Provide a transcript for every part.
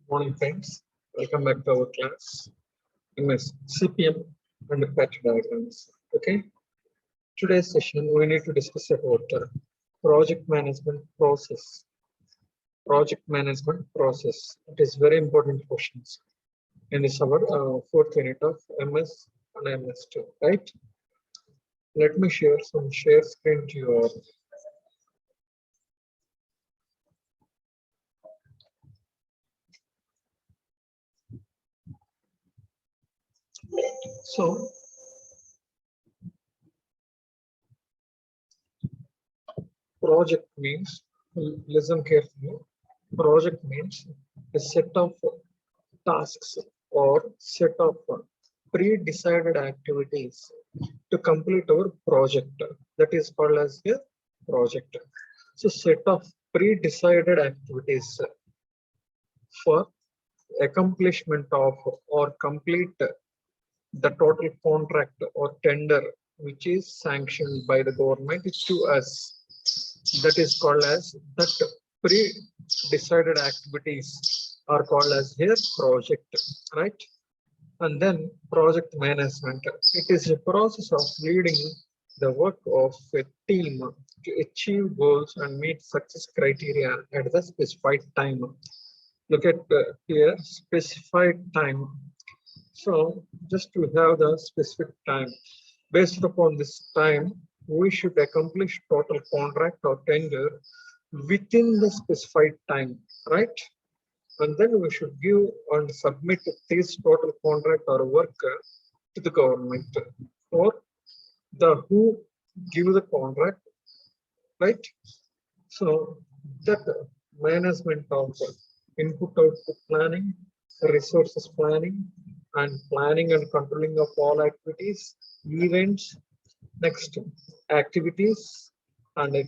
Morning, friends. Welcome back to our class. MS CPM and PET diagrams. Okay. Today's session we need to discuss about project management process. Project management process. It is very important questions. And it's our fourth unit of MS and MS2. Right. Let me share some share screen to you all. So, project means, listen carefully, project means a set of tasks or set of pre-decided activities to complete our project. That is called as a project. So set of pre-decided activities for accomplishment of or complete the total contract or tender which is sanctioned by the government to us. That is called as that pre-decided activities are called as here project, right? And then project management. It is a process of leading the work of a team to achieve goals and meet success criteria at the specified time. Look at here, specified time. So just to have the specific time, based upon this time, we should accomplish total contract or tender within the specified time, right? And then we should give and submit this total contract or work to the government or the who give the contract, right? So that management of input output planning, resources planning, and planning and controlling of all activities, events, next activities, and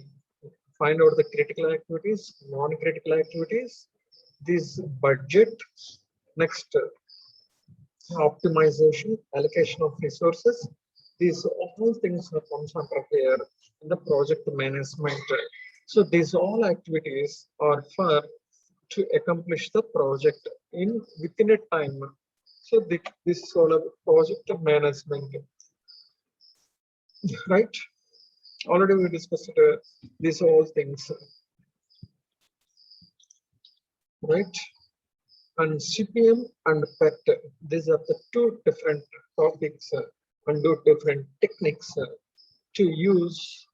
find out the critical activities, non-critical activities, this budget, next optimization, allocation of resources. These all things are comes under here in the project management. So these all activities are for to accomplish the project in within a time. So this is all about project management, right? Already we discussed these all things, right? And CPM and PET, these are the two different topics and two different techniques to use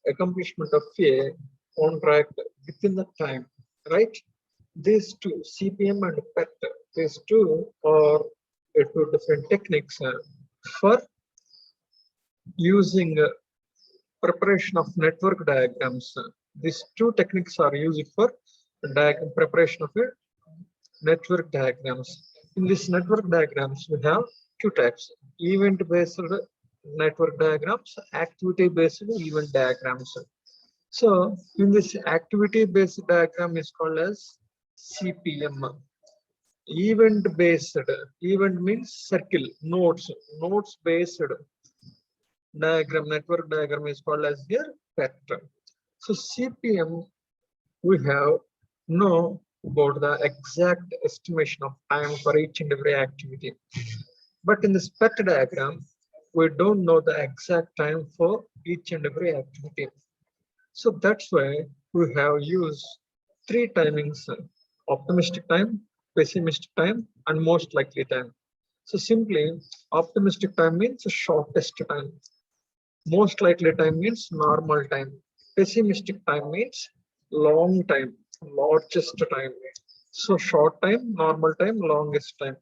accomplishment of a contract within the time, right? These two, CPM and PET, these two are two different techniques for using preparation of network diagrams. These two techniques are used for preparation of a network diagrams. In this network diagrams, we have two types: event-based network diagrams, activity-based event diagrams. So in this activity-based diagram is called as CPM. Event-based, event means circle, nodes-based diagram, network diagram is called as here PET. So CPM, we have know about the exact estimation of time for each and every activity. But in this PET diagram, we don't know the exact time for each and every activity. So that's why we have used three timings: optimistic time, pessimistic time, and most likely time. So simply, optimistic time means the shortest time. Most likely time means normal time. Pessimistic time means long time, largest time. So short time, normal time, longest time.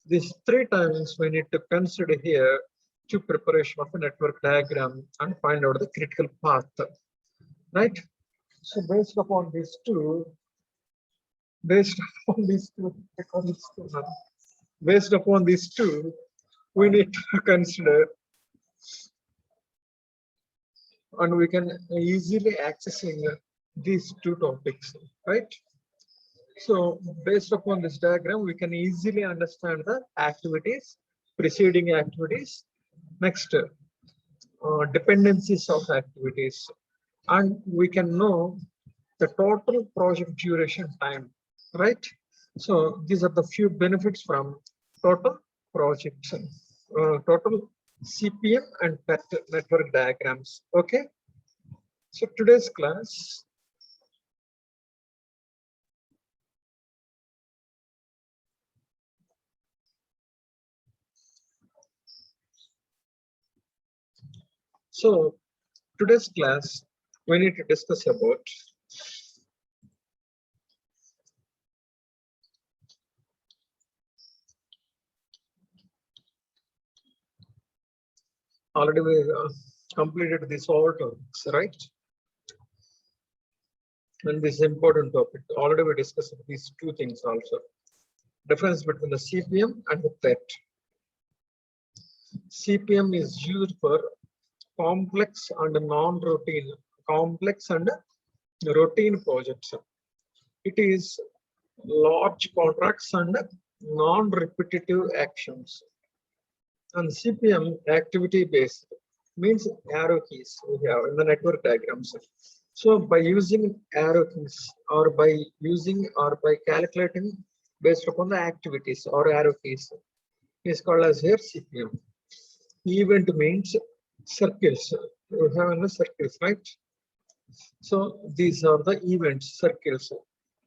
These three timings we need to consider here to preparation of a network diagram and find out the critical path, right? So based upon these two, based upon these two, we need to consider, and we can easily accessing these two topics, right? So based upon this diagram, we can easily understand the activities, preceding activities, next dependencies of activities, and we can know the total project duration time, right? So these are the few benefits from total projection, total CPM and PET network diagrams. Okay. So today's class, we need to discuss about already we completed this all topics, right? And this is important topic. Already we discussed these two things also. Difference between the CPM and the PET. CPM is used for complex and non-routine, complex and routine projects. It is large contracts and non-repetitive actions. And CPM activity based means arrow keys we have in the network diagrams. So by using arrow keys or by using or by calculating based upon the activities or arrow keys is called as here CPM. Event means circles. We have in the circles, right? So these are the events, circles.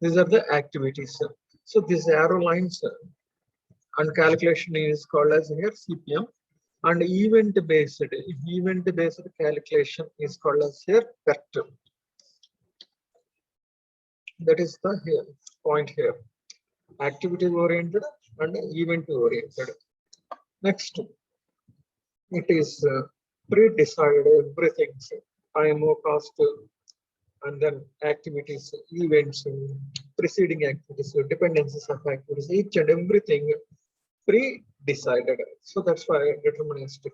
These are the activities. So these arrow lines and calculation is called as here CPM. And event-based calculation is called as here PET. That is the here point here. Activity oriented and event oriented. Next, it is pre-decided everything, time, cost, and then activities, events, preceding activities, dependencies of activities, each and everything pre-decided. So that's why deterministic.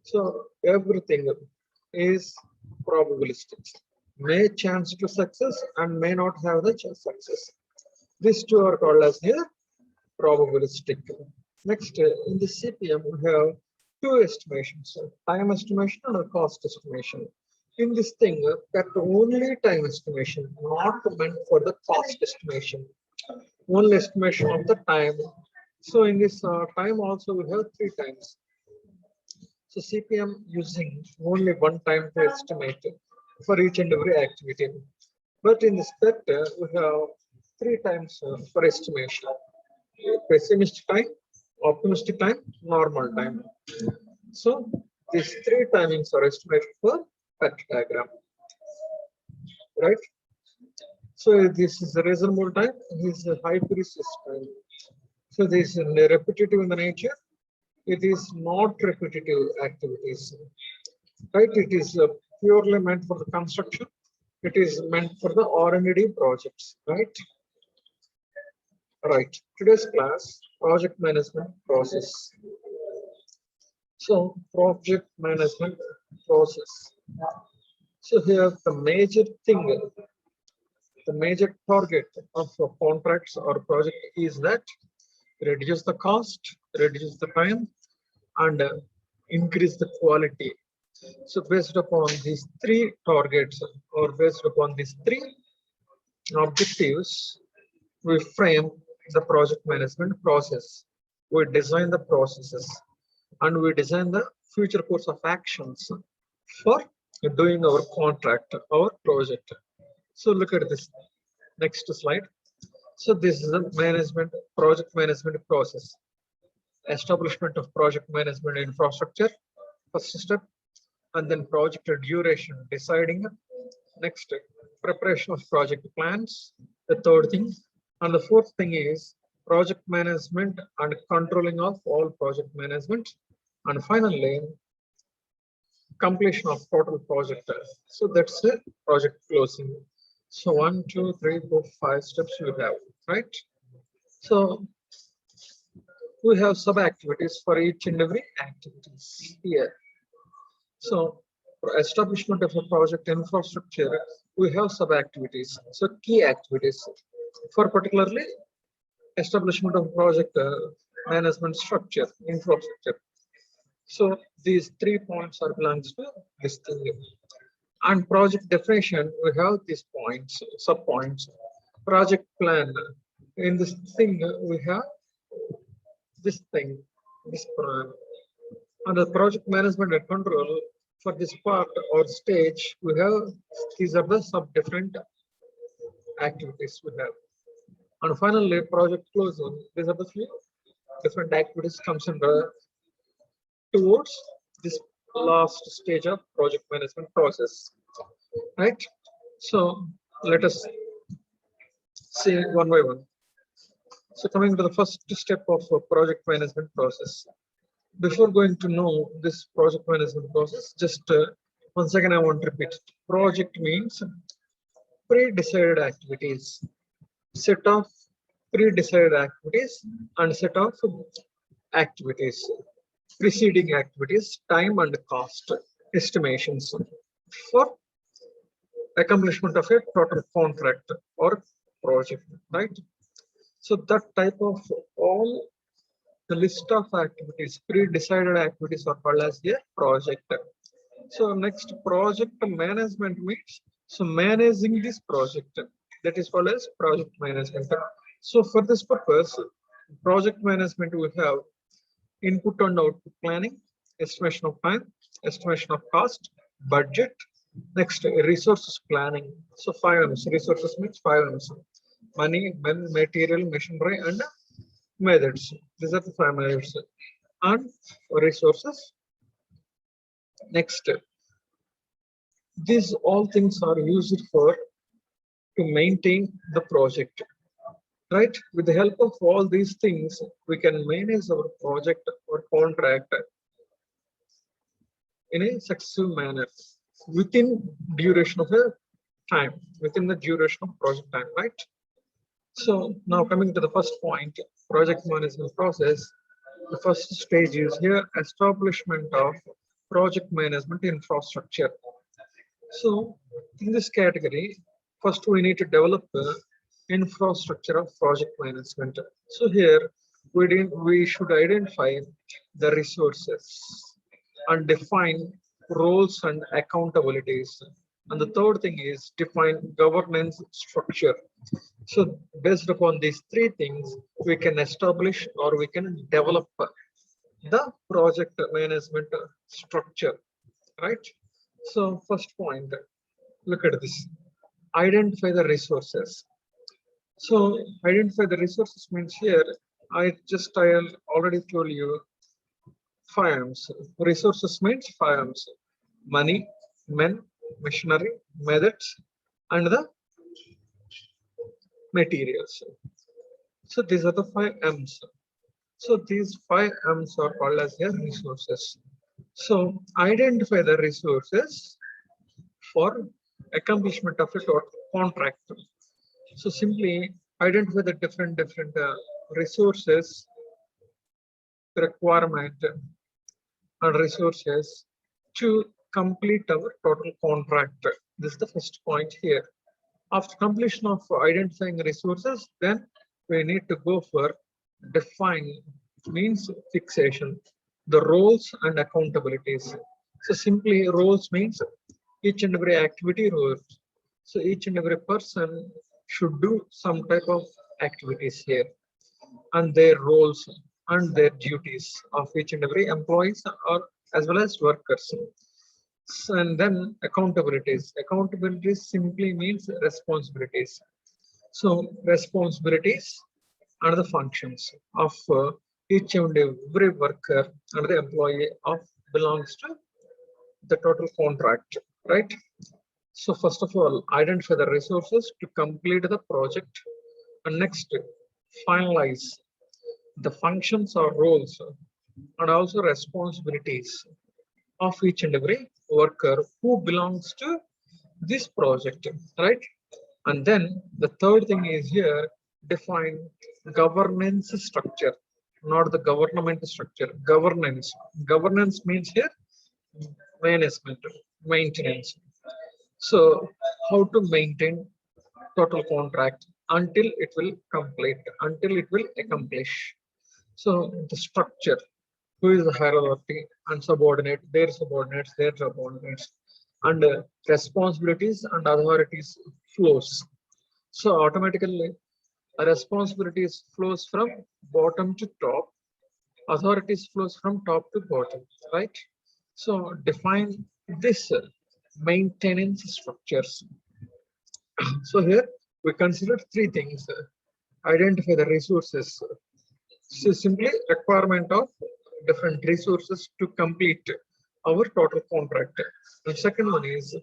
So everything is probabilistic. May chance to success and may not have the success. These two are called as here probabilistic. Next, in the CPM, we have two estimations, time estimation and a cost estimation. In this thing, that only time estimation, not meant for the cost estimation. Only estimation of the time. So in this time also we have 3 times. So CPM using only 1 time to estimate for each and every activity. But in this PET, we have 3 times for estimation. Pessimistic time, optimistic time, normal time. So these 3 timings are estimated for PET diagram, right? So this is a reasonable time. This is a high precision time. So this is repetitive in the nature. It is not repetitive activities, right? It is purely meant for the construction. It is meant for the R&D projects, right? Right. Today's class, project management process. So project management process. So here the major thing, the major target of a contracts or project is that reduce the cost, reduce the time, and increase the quality. So based upon these 3 targets or based upon these 3 objectives, we frame the project management process. We design the processes and we design the future course of actions for doing our contract, our project. So look at this next slide. So this is the project management process. Establishment of project management infrastructure, first step, and then project duration, deciding. Next, preparation of project plans, the third thing. And the fourth thing is project management and controlling of all project management. And finally, completion of total project. So that's the project closing. So 1, 2, 3, 4, 5 steps we have, right? So we have sub activities for each and every activities here. So for establishment of a project infrastructure, we have sub activities. So key activities for particularly establishment of project management structure, infrastructure. So these 3 points are belongs to this thing. And project definition, we have these points, sub points. Project plan. in this thing we have this thing, this under project management and control. For this part or stage, we have these are the sub different activities we have. And finally, project closing. These are the few different activities comes under towards this last stage of project management process, right? So let us see one by one. So coming to the first step of a project management process. Before going to know this project management process, just once again I want to repeat. Project means pre-decided activities, set of pre-decided activities and set of activities, preceding activities, time and cost estimations for accomplishment of a total contract or project, right? So that type of all the list of activities, pre-decided activities are called as a project. So next, project management means so managing this project, that is called as project management. So for this purpose, project management we have input and output planning, estimation of time, estimation of cost, budget. Next, resources planning. So 5 M's. Resources means 5 M's: money, men, material, machinery, and methods. These are the 5 methods. And resources. Next, these all things are used for to maintain the project, right? With the help of all these things, we can manage our project or contract in a successful manner within duration of a time, within the duration of project time, right? So now coming to the first point, project management process. The first stage is here establishment of project management infrastructure. So in this category, first we need to develop the infrastructure of project management. So here we should identify the resources and define roles and accountabilities. And the third thing is define governance structure. So based upon these three things, we can establish or we can develop the project management structure, right? So first point, look at this. Identify the resources. So identify the resources means here, I already told you 5 M's. Resources means 5 M's. Money, men, machinery, methods, and the materials. So these are the 5 M's. So these 5 M's are called as their resources. So identify the resources for accomplishment of a contract. So simply identify the different resources, requirement and resources to complete our total contract. This is the first point here. After completion of identifying resources, then we need to go for define, means fixation, the roles and accountabilities. So simply roles means each and every activity roles. So each and every person should do some type of activities here, and their roles and their duties of each and every employees or as well as workers. And then accountabilities. Accountabilities simply means responsibilities. So responsibilities are the functions of each and every worker and the employee of belongs to the total contract, right? So first of all, identify the resources to complete the project, and next finalize the functions or roles and also responsibilities of each and every worker who belongs to this project, right? And then the third thing is here define governance structure, not the government structure. Governance means here management, maintenance. So how to maintain total contract until it will complete, until it will accomplish. So the structure, who is the hierarchy and subordinate, their subordinates, and responsibilities and authorities flows. So automatically Responsibilities flows from bottom to top. Authorities flows from top to bottom, right? So define this maintenance structures. So here we consider three things. Identify the resources. So simply requirement of different resources to complete our total contract. The second one is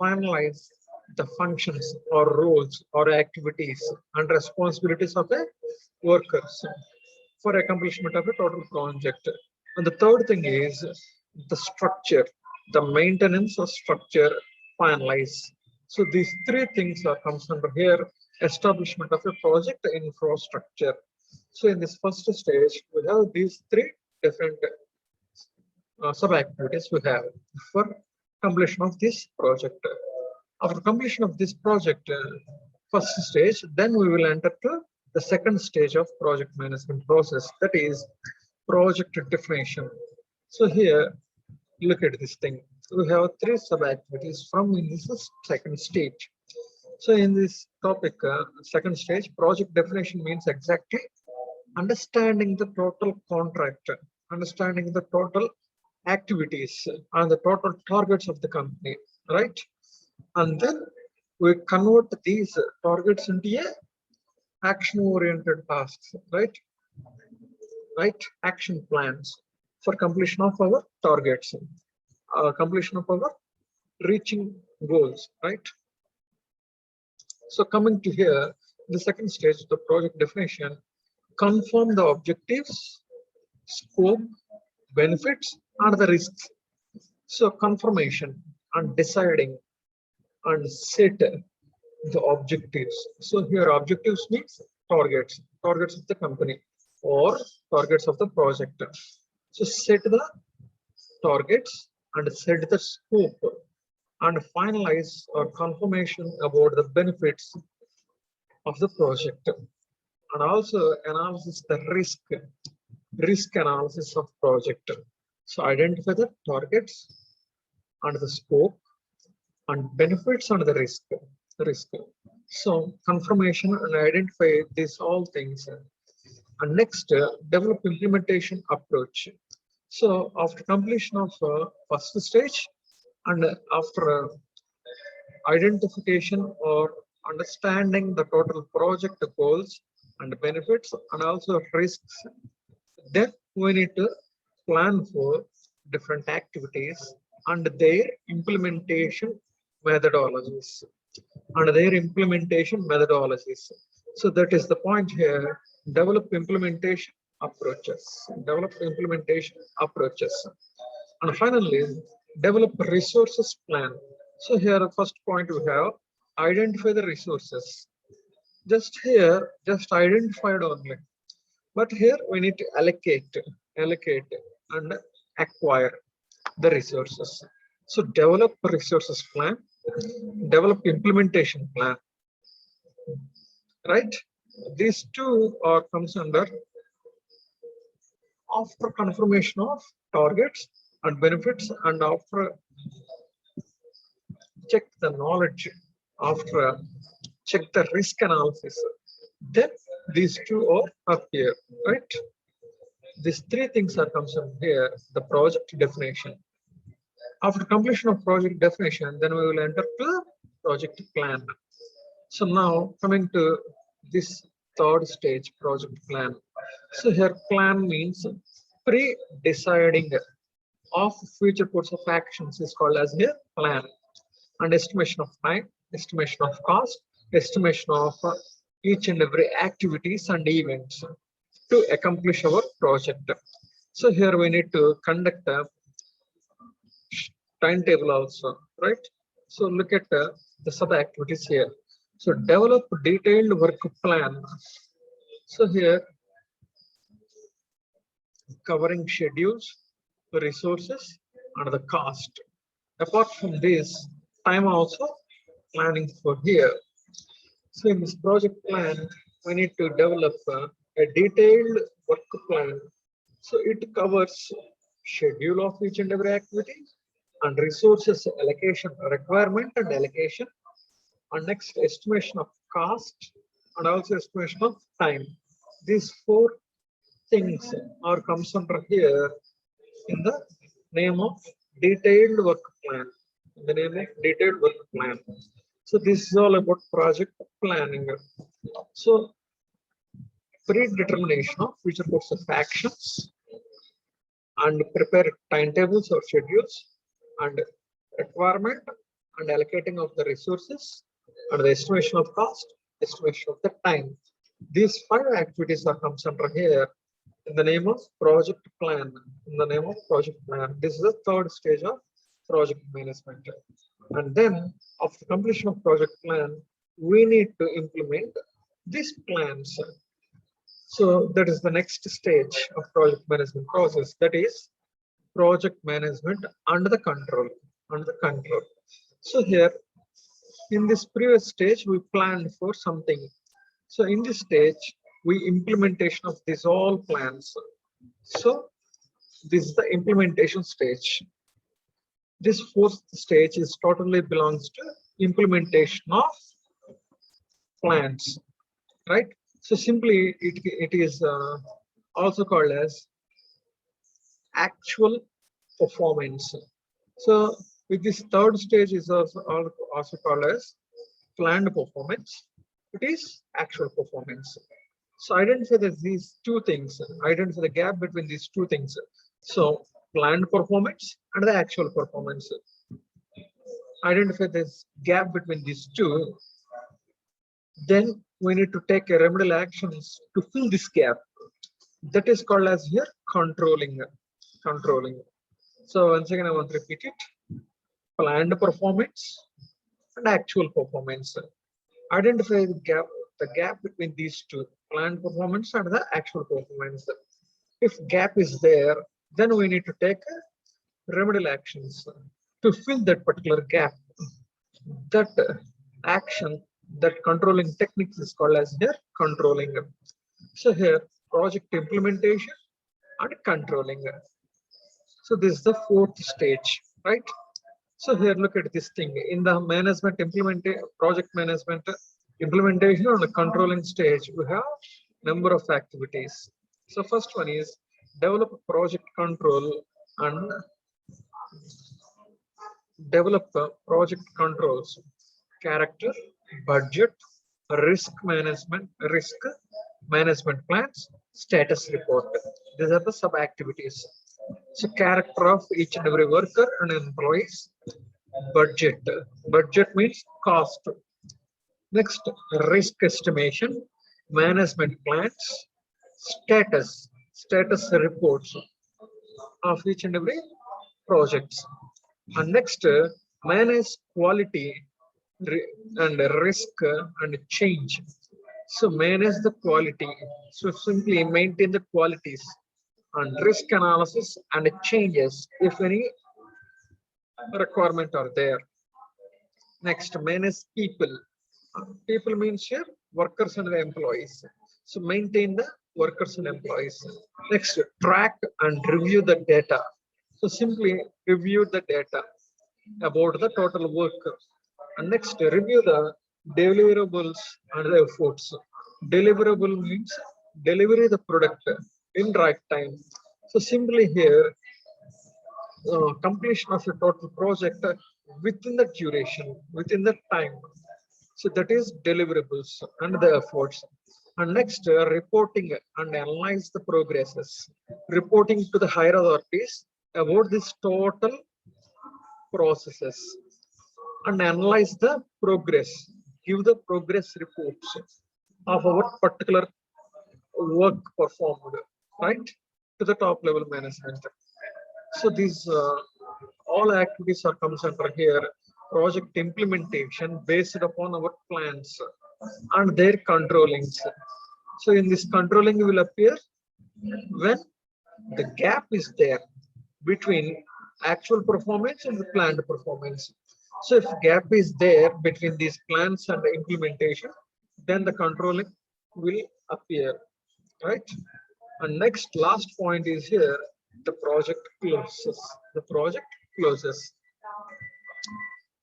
finalize the functions or roles or activities and responsibilities of the workers for accomplishment of a total project. And the third thing is the structure, the maintenance of structure finalize. So these three things are comes under here, establishment of a project infrastructure. So in this first stage, we have these three different sub activities we have for completion of this project. After completion of this project, first stage, then we will enter to the second stage of project management process, that is project definition. So here, look at this thing. We have three sub activities from in this second stage. So in this topic, second stage, project definition means exactly understanding the total contract, understanding the total activities and the total targets of the company, right? And then we convert these targets into a action oriented tasks, right, action plans for completion of our targets, completion of our reaching goals, right? So coming to here, the second stage, the project definition, confirm the objectives, scope, benefits and the risks. So confirmation and deciding and set the objectives. So here objectives means targets of the company or targets of the project. So set the targets and set the scope and finalize or confirmation about the benefits of the project, and also analysis the risk analysis of project. So identify the targets and the scope and benefits and the risk. So confirmation and identify these all things. And next, develop implementation approach. So after completion of first stage and after identification or understanding the total project goals and benefits and also risks, then we need to plan for different activities and their implementation methodologies So that is the point here. Develop implementation approaches. And finally, develop resources plan. So here the first point we have, identify the resources. Just identified only. But here we need to allocate and acquire the resources. So develop a resources plan, develop implementation plan, right? These two are comes under after confirmation of targets and benefits and after check the knowledge, after check the risk analysis, then these two are up here, right? These three things are comes from here, the project definition. After completion of project definition, then we will enter to project plan. So now coming to this third stage, project plan. So here plan means pre-deciding of future course of actions is called as a plan, and estimation of time, estimation of cost, estimation of each and every activities and events to accomplish our project. So here we need to conduct a timetable also, right? So look at the sub activities here. So develop detailed work plan. So here covering schedules, resources and the cost. Apart from this, time also planning for here. So in this project plan, we need to develop a detailed work plan. So it covers schedule of each and every activity and resources allocation, requirement and allocation, and next estimation of cost and also estimation of time. These four things are comes under here in the name of detailed work plan. In the name of detailed work plan. So this is all about project planning. So predetermination of future course of actions and prepare timetables or schedules and requirement and allocating of the resources and the estimation of cost, estimation of the time. These five activities are comes under here in the name of project plan. In the name of project plan, this is the third stage of project management. And then after completion of project plan, we need to implement these plans. So that is the next stage of project management process. That is project management under the control. Under the control. So here in this previous stage, we planned for something. So in this stage, we implementation of these all plans. So this is the implementation stage. This fourth stage is totally belongs to implementation of plans, right? So simply it is also called as actual performance. So with this third stage is also called as planned performance. It is actual performance. So identify these two things, identify the gap between these two things. So planned performance and the actual performance. Identify this gap between these two. Then we need to take a remedial actions to fill this gap. That is called as here controlling. Controlling. So once again, I want to repeat it. Planned performance and actual performance. Identify the gap between these two, planned performance and the actual performance. If gap is there, then we need to take remedial actions to fill that particular gap. That action, that controlling techniques is called as here controlling. So here project implementation and controlling. So this is the fourth stage, right? So here look at this thing in the management project management implementation on the controlling stage. We have number of activities. So first one is develop project control and develop project controls, character, budget, risk management plans, status report. These are the sub activities. So character of each and every worker and employees. Budget. Budget means cost. Next, risk estimation, management plans, status reports of each and every projects. And next, manage quality and risk and change. So manage the quality. So simply maintain the qualities and risk analysis and changes if any requirement are there. Next, manage people. People means here workers and the employees. So maintain the workers and employees. Next, track and review the data. So simply review the data about the total work. And next, review the deliverables and the efforts. Deliverable means delivery the product in right time. So simply here, completion of a total project within the duration, within the time. So that is deliverables and the efforts. And next, reporting and analyze the progresses. Reporting to the higher authorities about this total processes and analyze the progress. Give the progress reports of our particular work performed, right, to the top level management. So these all activities are comes under here project implementation based upon our plans and their controllings. So in this controlling will appear when the gap is there between actual performance and the planned performance. So if gap is there between these plans and the implementation, then the controlling will appear, right? And next last point is here the project closes. The project closes.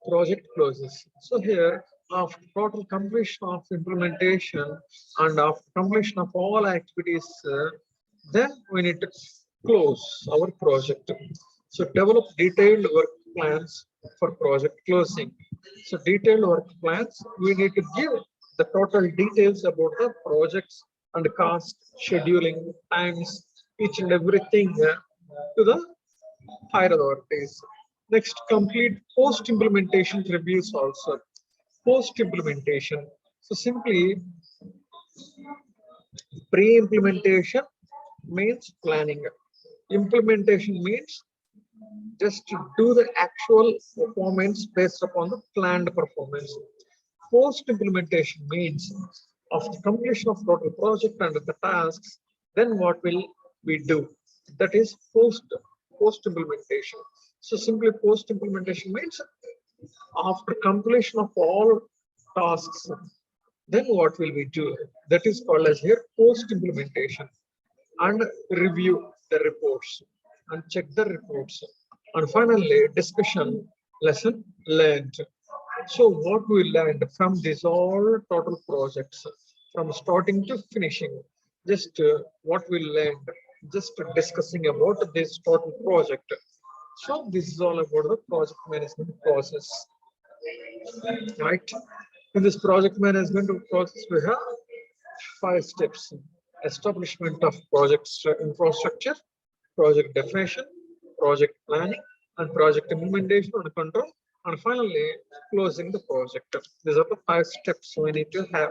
Project closes. So here after total completion of implementation and after completion of all activities, then we need to close our project. So develop detailed work plans for project closing. So detailed work plans, we need to give the total details about the projects and cost, scheduling, times, each and everything to the higher authorities. Next, complete post-implementation reviews also. Post-implementation. So simply pre-implementation means planning. Implementation means just to do the actual performance based upon the planned performance. Post-implementation means after completion of total project and the tasks, then what will we do? That is post-implementation. So simply post-implementation means after completion of all tasks, then what will we do? That is called as here post-implementation. And review the reports and check the reports. And finally, discussion lesson learned. So what we learned from these all total projects, from starting to finishing, just what we learned, just discussing about this total project. So this is all about the project management process, right? In this project management process, we have 5 steps: establishment of project infrastructure, project definition, project planning, and project implementation and control, and finally closing the project. These are the 5 steps we need to have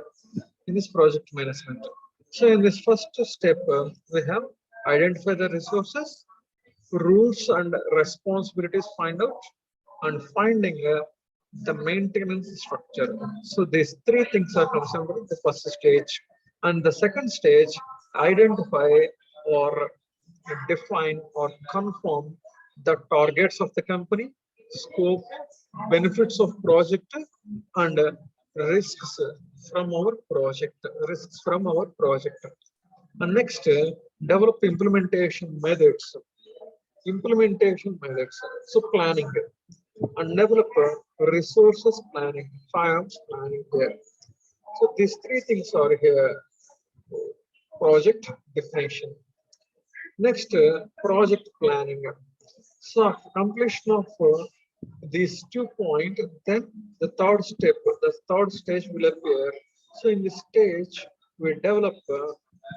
in this project management. So in this first step, we have identify the resources, rules and responsibilities find out, and finding the maintenance structure. So these 3 things are concerned with the first stage. And the second stage, identify or define or confirm the targets of the company, scope, benefits of project, and risks from our project. Risks from our project. And next, develop implementation methods. Implementation methods. So planning and develop resources planning, finance planning here. So these 3 things are here. Project definition. Next, project planning. So after completion of these 2 points, then the third stage will appear. So in this stage, we develop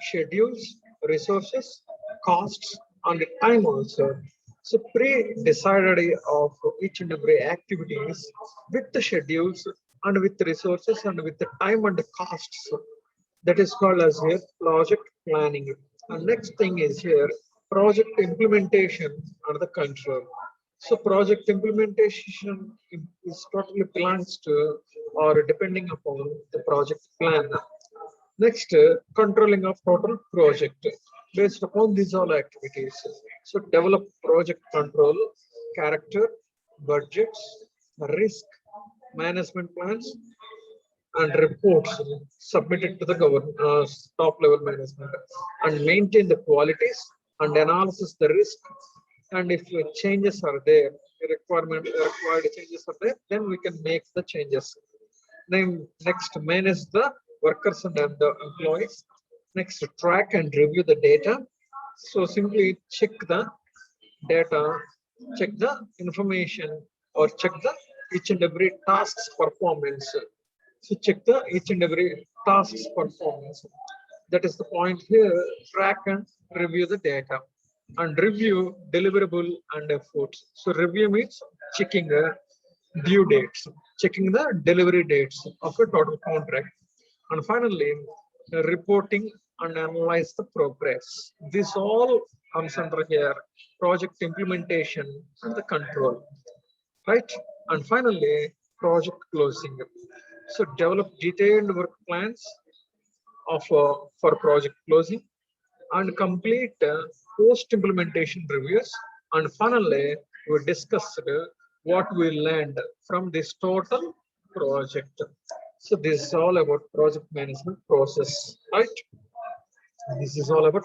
schedules, resources, costs, and time also. So pre-decided of each and every activities with the schedules and with the resources and with the time and the costs. That is called as here project planning. And next thing is here project implementation and the control. So project implementation is totally belongs to or depending upon the project plan. Next, controlling of total project based upon these all activities. So develop project control, character, budgets, risk, management plans, and reports submitted to the top level management, and maintain the qualities and analysis the risk. And if changes are there, required changes are there, then we can make the changes. Then next, manage the workers and the employees. Next, track and review the data. So simply check the data, check the information, or check the each and every task's performance. So check the each and every task's performance. That is the point here. Track and review the data, and review deliverable and efforts. So review means checking the due dates, checking the delivery dates of a total contract, and finally reporting and analyze the progress. This all comes under here project implementation and the control, right? And finally project closing. So develop detailed work plans of for project closing and complete post implementation reviews, and finally we discussed what we learned from this total project. So this is all about project management process, right? This is all about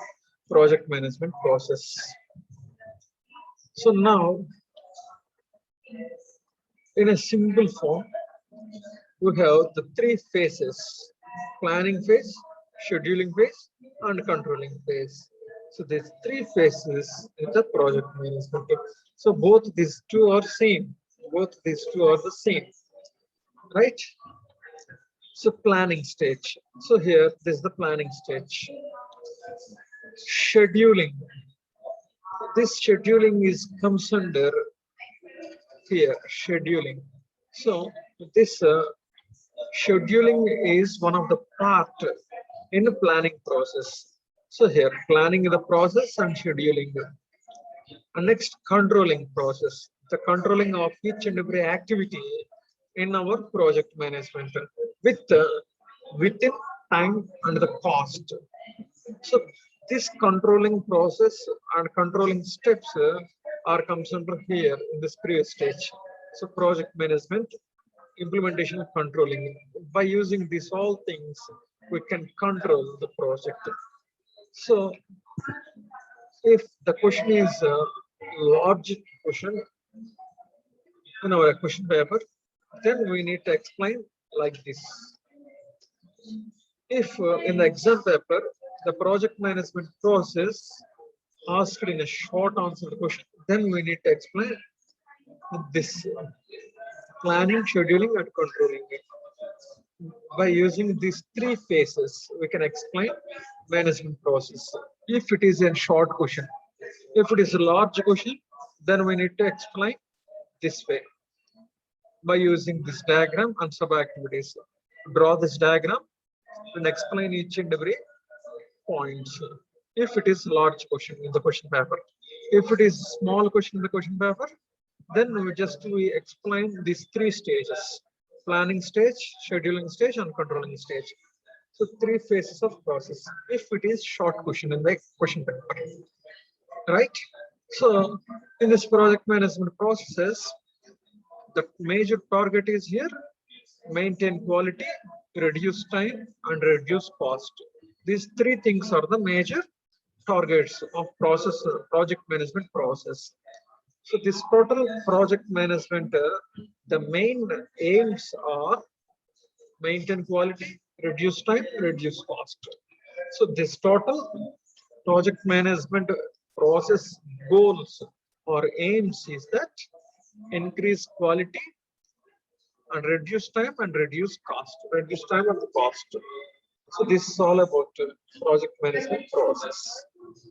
project management process. So now in a simple form, we have the three phases: planning phase, scheduling phase, and controlling phase. So these three phases in the project management. So both these two are same. Both these two are the same, right? So planning stage. So here this is the planning stage. Scheduling. This scheduling is comes under here, scheduling. So this scheduling is one of the part in the planning process. So here planning is the process and scheduling. And next, controlling process, the controlling of each and every activity in our project management with within time and the cost. So this controlling process and controlling steps are comes under here in this previous stage. So project management, implementation of controlling. By using these all things, we can control the project. So if the question is a large question in our question paper, then we need to explain like this. If in the exam paper, the project management process asked in a short answer question, then we need to explain this: planning, scheduling, and controlling. By using these three phases, we can explain management process. If it is a short question, if it is a large question, then we need to explain this way by using this diagram and sub activities. Draw this diagram and explain each and every points. If it is large question in the question paper, if it is small question in the question paper, then we explain these three stages: planning stage, scheduling stage, and controlling stage. So three phases of process if it is short question in the question paper, right? So in this project management process, the major target is here: maintain quality, reduce time, and reduce cost. These three things are the major targets of project management process. So this total project management, the main aims are maintain quality, reduce time, reduce cost. So this total project management process goals or aims is that increase quality and reduce time and reduce cost, reduce time and the cost. So this is all about project management process.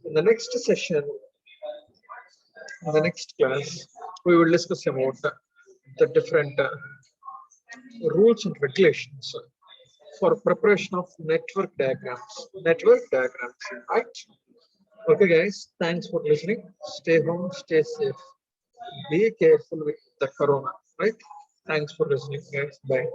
In the next session, in the next class, we will discuss about the different rules and regulations for preparation of network diagrams. Network diagrams, right? Okay, guys, thanks for listening. Stay home, stay safe. Be careful with the corona, right? Thanks for listening, guys. Bye.